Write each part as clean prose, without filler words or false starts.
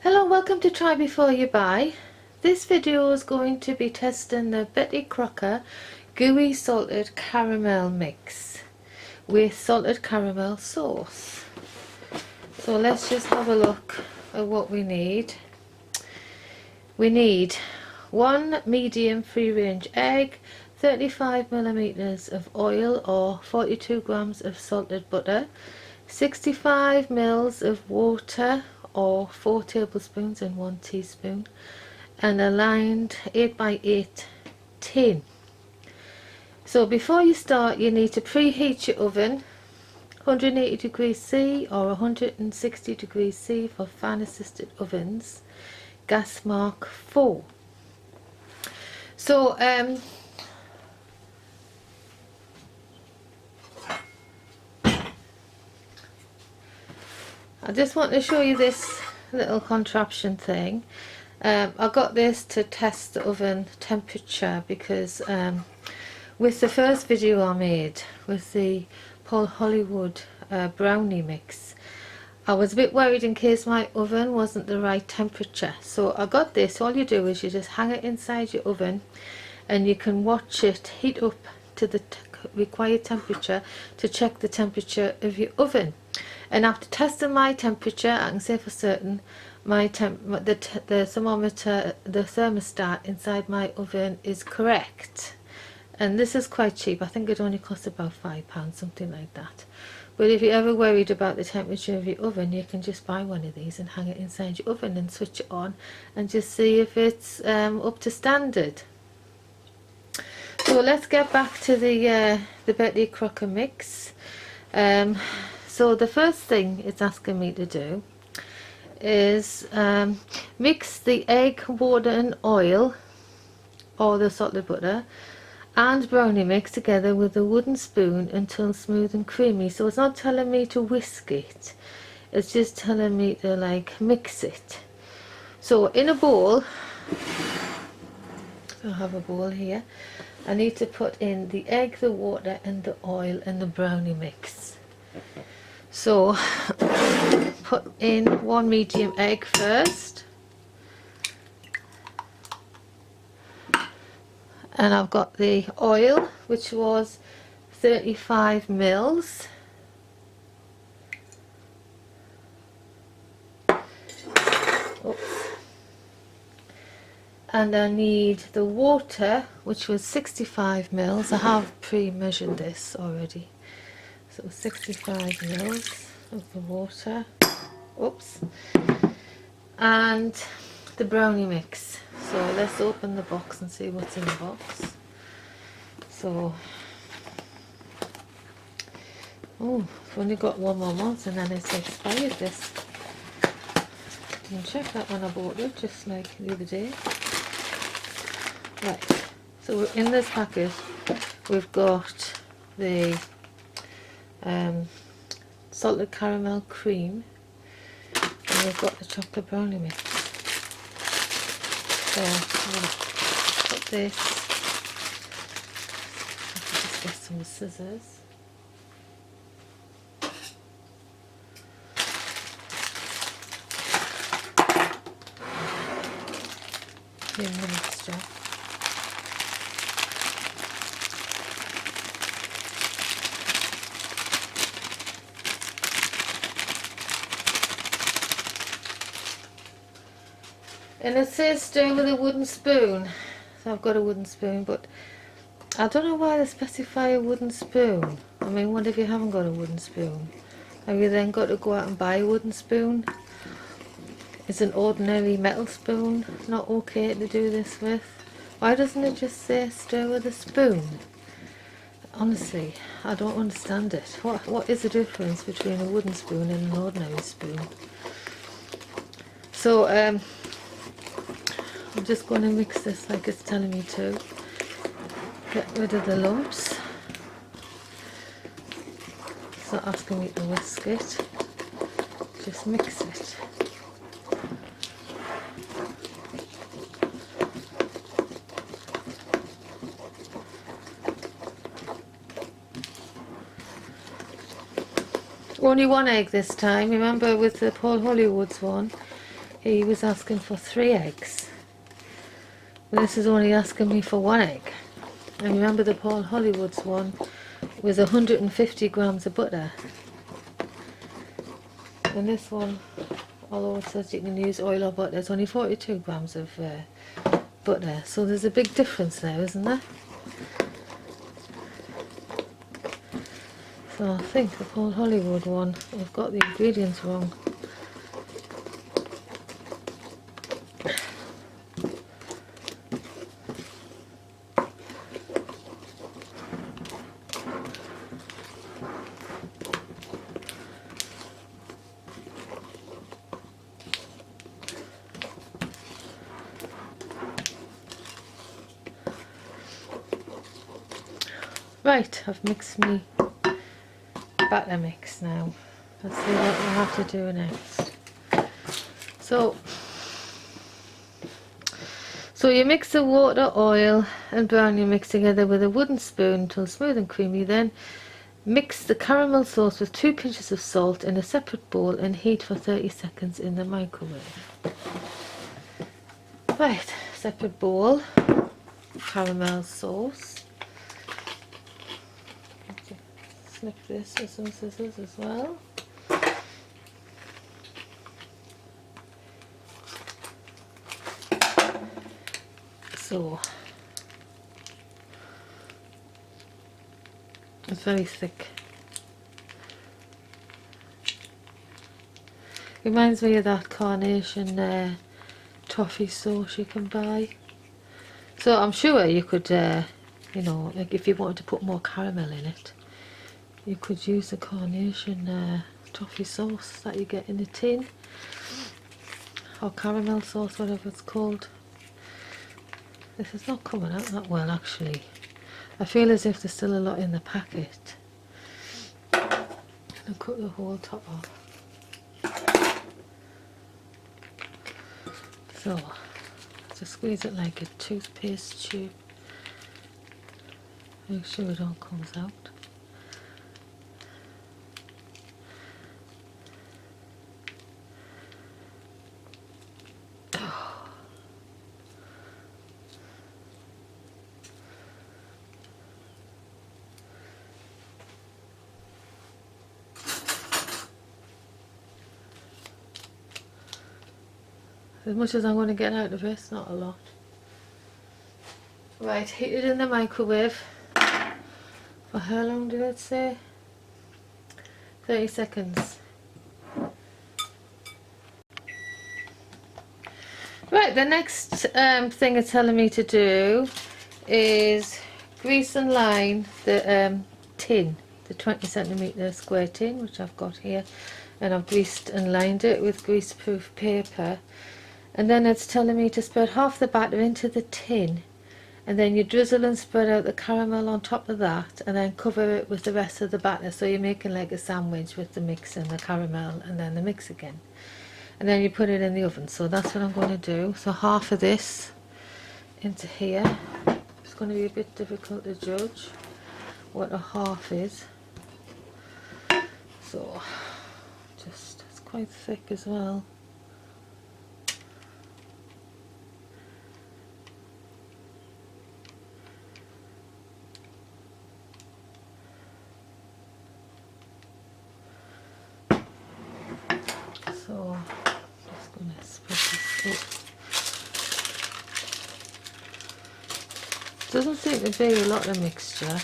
Hello, welcome to Try Before You Buy. This video is going to be testing the Crocker Gooey Salted Caramel Mix with salted caramel sauce. So let's just have a look at what we need. We need 1 medium free range egg, 35mm of oil or 42 grams of salted butter, 65 ml of water or 4 tablespoons and 1 teaspoon, and a lined 8x8 tin. So before you start, you need to preheat your oven 180 degrees C or 160 degrees C for fan assisted ovens, gas mark 4. So I just want to show you this little contraption thing. I got this to test the oven temperature because with the first video I made with the Paul Hollywood brownie mix, I was a bit worried in case my oven wasn't the right temperature. So I got this. All you do is you just hang it inside your oven and you can watch it heat up to the required temperature to check the temperature of your oven. And after testing my temperature, I can say for certain the thermometer, the thermostat inside my oven is correct. And this is quite cheap. I think it only costs about £5, something like that. But if you're ever worried about the temperature of your oven, you can just buy one of these and hang it inside your oven and switch it on and just see if it's up to standard. So let's get back to the Betty Crocker mix. So the first thing it's asking me to do is mix the egg, water and oil or the salted butter and brownie mix together with a wooden spoon until smooth and creamy. So it's not telling me to whisk it, it's just telling me to like mix it. So in a bowl, I have a bowl here, I need to put in the egg, the water and the oil and the brownie mix. So put in 1 medium egg first, and I've got the oil which was 35 mils. Oops. And I need the water which was 65 mils. I have pre-measured this already. So 65 mils of the water, oops, and the brownie mix. So let's open the box and see what's in the box. So, oh, I've only got 1 more month and then it's expired this. You can check that when I bought it, just like the other day. Right, so in this packet we've got the salted caramel cream and we've got the chocolate brownie mix. So I'm going to put this, just get some scissors. In the mixture. And it says stir with a wooden spoon, so I've got a wooden spoon, but I don't know why they specify a wooden spoon. I mean, what if you haven't got a wooden spoon? Have you then got to go out and buy a wooden spoon? Is an ordinary metal spoon not okay to do this with? Why doesn't it just say stir with a spoon? Honestly, I don't understand it. What is the difference between a wooden spoon and an ordinary spoon? So I'm just going to mix this like it's telling me to. Get rid of the lumps. It's not asking me to whisk it. Just mix it. Only 1 egg this time. Remember with the Paul Hollywood's one, he was asking for 3 eggs. But this is only asking me for 1 egg. And remember the Paul Hollywood's one was 150 grams of butter. And this one, although it says you can use oil or butter, it's only 42 grams of butter. So there's a big difference there, isn't there? So I think the Paul Hollywood one, I've got the ingredients wrong. Right, I've mixed me batter mix now. Let's see what we have to do next. So you mix the water, oil and brownie mix together with a wooden spoon until smooth and creamy. Then mix the caramel sauce with 2 pinches of salt in a separate bowl and heat for 30 seconds in the microwave. Right, separate bowl, caramel sauce. Snip this with some scissors as well. So it's very thick. Reminds me of that carnation toffee sauce you can buy. So I'm sure you could, you know, like if you wanted to put more caramel in it, you could use the carnation toffee sauce that you get in a tin, or caramel sauce, whatever it's called. This is not coming out that well actually. I feel as if there's still a lot in the packet. I'll cut the whole top off. So just squeeze it like a toothpaste tube. Make sure it all comes out. As much as I'm going to get out of this, not a lot. Right, heat it in the microwave for how long did it say? 30 seconds. Right, the next thing it's telling me to do is grease and line the tin, the 20 centimetre square tin, which I've got here, and I've greased and lined it with grease-proof paper. And then it's telling me to spread half the batter into the tin, and then you drizzle and spread out the caramel on top of that, and then cover it with the rest of the batter, so you're making like a sandwich with the mix and the caramel and then the mix again, and then you put it in the oven. So that's what I'm going to do. So half of this into here. It's going to be a bit difficult to judge what a half is, so just, it's quite thick as well. So just going to spread this out. Doesn't seem to be a lot of mixture.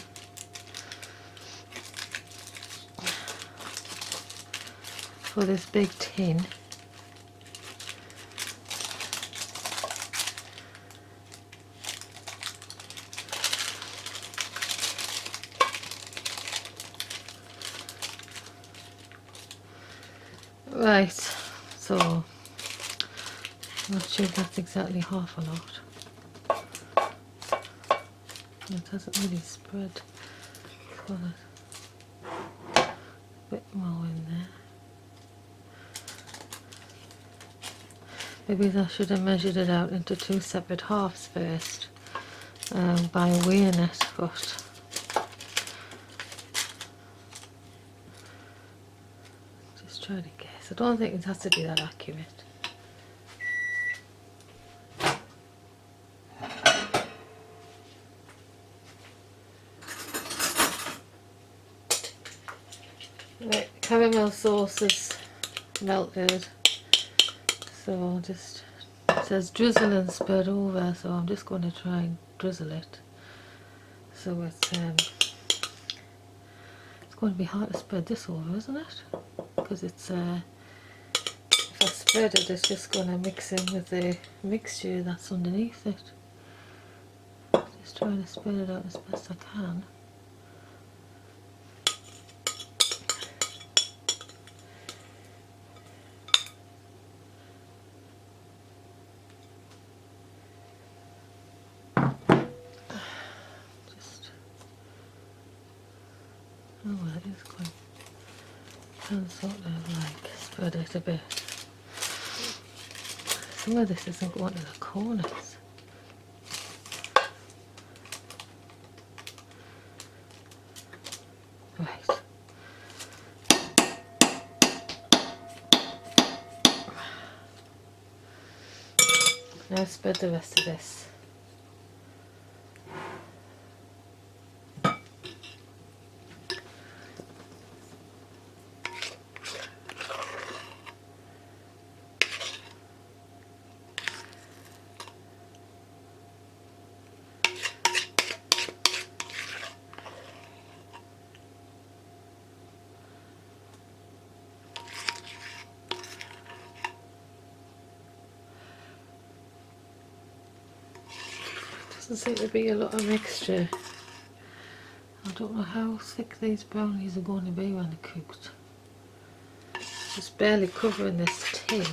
For this big tin. Right, so I'm not sure if that's exactly half a lot. It hasn't really spread. Got a bit more in there. Maybe I should have measured it out into 2 separate halves first by weighing it, but just try to guess. I don't think it has to be that accurate. caramel sauce is melted, so just, it says drizzle and spread over, so I'm just going to try and drizzle it. So it's going to be hard to spread this over, isn't it? Because it's if I spread it, it's just going to mix in with the mixture that's underneath it. Just trying to spread it out as best I can. Oh well, it is quite, can sort of like spread it a bit. Some of this isn't going to the corners. Right. Now spread the rest of this. Doesn't seem to be a lot of mixture. I don't know how thick these brownies are going to be when they're cooked. Just barely covering this tin.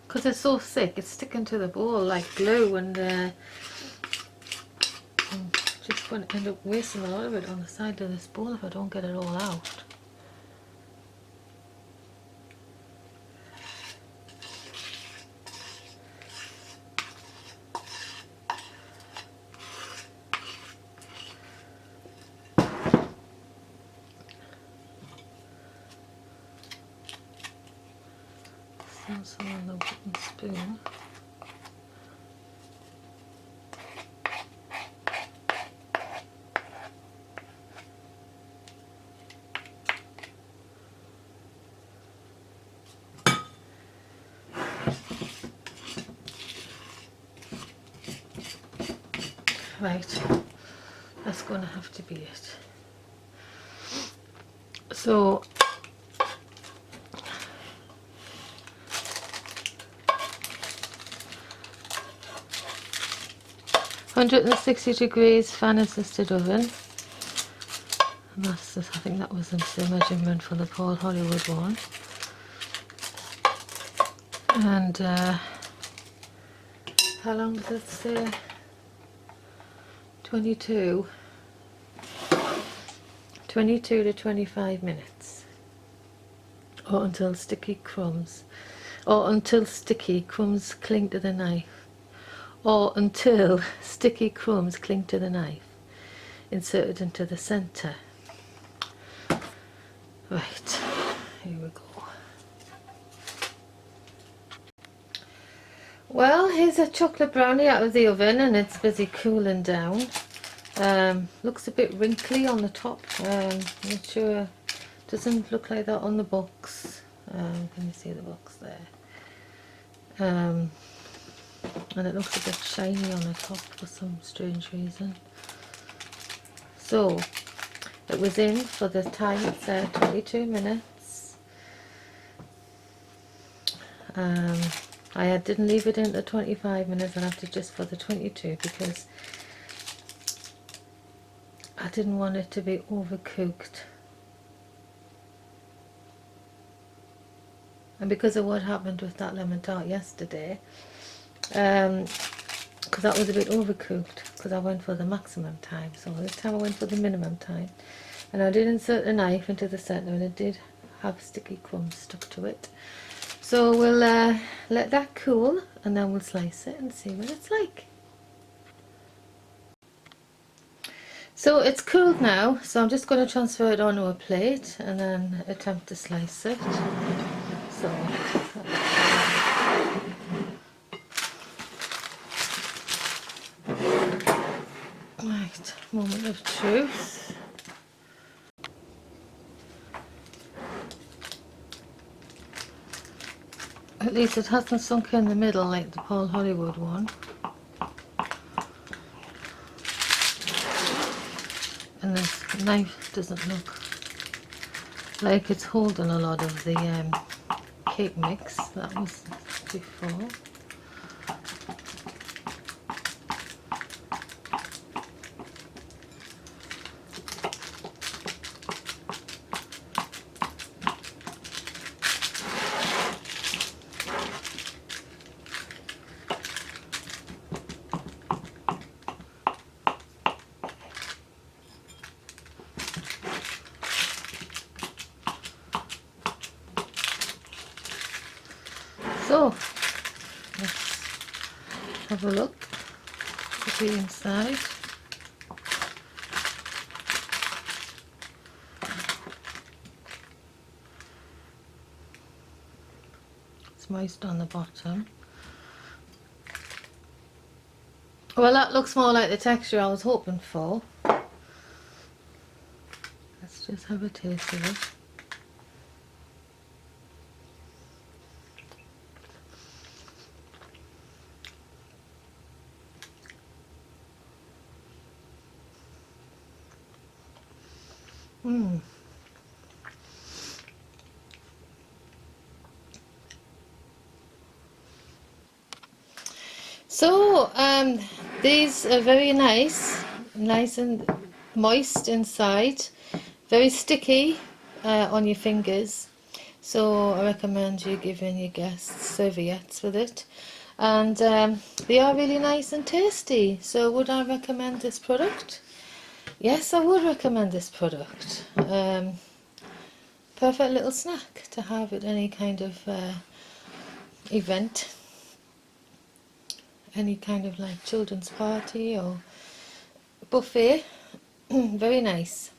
Because they're so thick, it's sticking to the bowl like glue, and I'm just going to end up wasting a lot of it on the side of this bowl if I don't get it all out. Also on the wooden spoon. Right, that's going to have to be it. So 160 degrees fan assisted oven. And that's just, I think that was the measurement for the Paul Hollywood one. And how long does it say? 22 to 25 minutes, or until sticky crumbs cling to the knife, or until sticky crumbs cling to the knife. Inserted into the center. Right, here we go. Well, here's a chocolate brownie out of the oven, and it's busy cooling down. Looks a bit wrinkly on the top. Not sure, doesn't look like that on the box. Can you see the box there? And it looks a bit shiny on the top for some strange reason. So it was in for the time, it's 22 minutes. I didn't leave it in the 25 minutes, I left it just for the 22 because I didn't want it to be overcooked. And because of what happened with that lemon tart yesterday, because that was a bit overcooked, because I went for the maximum time, so this time I went for the minimum time. And I did insert a knife into the centre, and it did have sticky crumbs stuck to it. So we'll let that cool and then we'll slice it and see what it's like. So it's cooled now, so I'm just going to transfer it onto a plate and then attempt to slice it. So right, moment of truth. At least it hasn't sunk in the middle like the Paul Hollywood one. And this knife doesn't look like it's holding a lot of the cake mix that was before. So let's have a look at the inside. It's moist on the bottom. Well, that looks more like the texture I was hoping for. Let's just have a taste of it. So these are very nice and moist inside, very sticky on your fingers. So I recommend you giving your guests serviettes with it. And they are really nice and tasty. So would I recommend this product? Yes, I would recommend this product. Perfect little snack to have at any kind of event, any kind of like children's party or buffet. Very nice.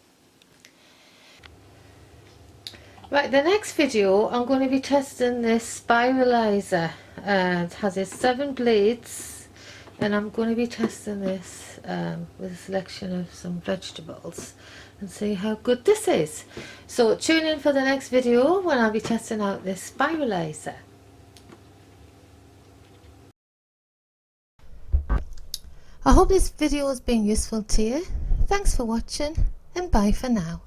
Right, the next video I'm going to be testing this spiralizer. It has its 7 blades and I'm going to be testing this with a selection of some vegetables and see how good this is. So tune in for the next video when I'll be testing out this spiralizer. I hope this video has been useful to you. Thanks for watching and bye for now.